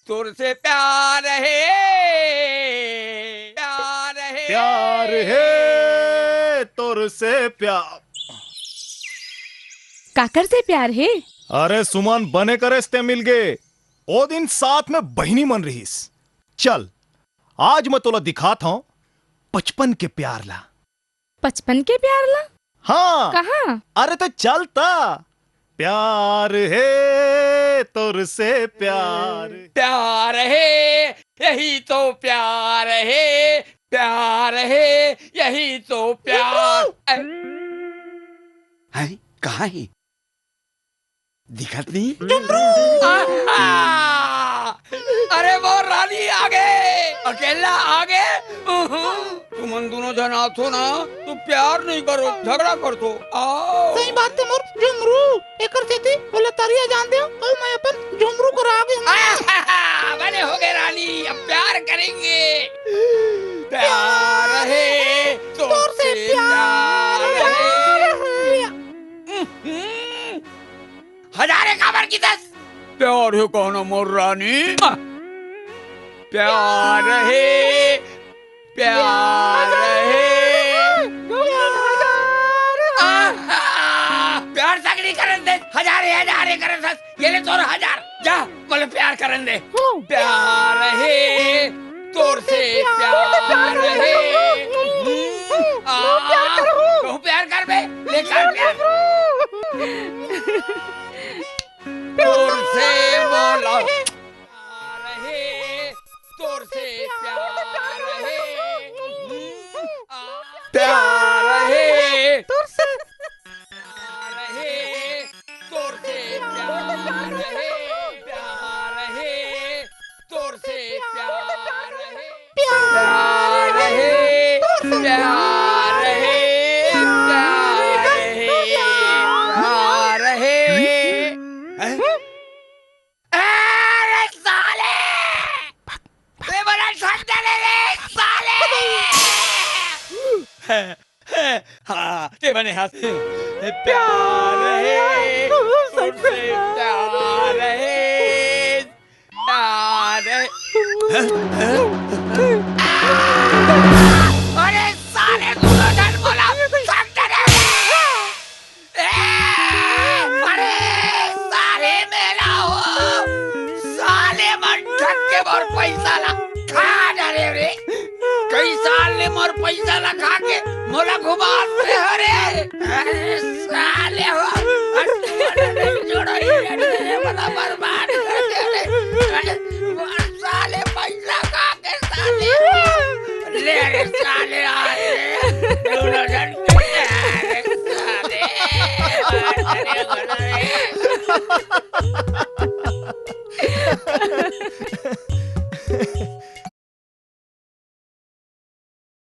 तुझसे प्यार है, प्यार है, प्यार है तुरसे प्यार। काकर से प्यार है। अरे सुमन बने करे ते मिल गए ओ दिन साथ में बहनी मन रहीस। चल आज मैं तोला दिखाता हूं बचपन के प्यार ला। बचपन के प्यार ला। हाँ कहाँ? अरे तो चलता प्यार है तुरसे प्यार। प्यार है यही तो प्यार है, प्यार है यही तो प्यार है। कहाँ है? दिखत नहीं। अरे वो रानी आ गए, अकेला आ गए। तुम दोनों जन आथो ना तो प्यार नहीं करो, झगड़ा कर दो। आओ। सही बात है मोर झुमरू एकर सेती बोले तरिया जान दे और मैं अपन झुमरू को आगे बने हो गए रानी, अब प्यार करेंगे। प्यार है तो से प्यार है। हजारे काबर की 10 प्यार है कौन मोर रानी। प्यार है, प्यार है, प्यार सगड़ी करन दे। हजारे हजारे करन दस ये ले तोर 1000 जा बोले प्यार करन दे। प्यार है तोर से प्यार है। कहूँ प्यार कर बे, ले कर प्यार। तोर से बोला प्यार है, तोर से प्यार है। प्यार है तोर से प्यार है, तोर से प्यार है। प्यार है तोर से प्यार है। प्यार है, प्यार है, प्यार है। अरे साले ये बड़ा ठंडा रे साले। हाँ ये बने हाथ। प्यार है तुझसे प्यार है, प्यार है। अरे साले दोनों जन बोला ठंडा रे। अरे साले मेरा हो साले मन ठग के मोर पैसा ला खा डरे रे। कई साल ने मोर पैसा ला खा के मोला घुमा दे रे। अरे साले हो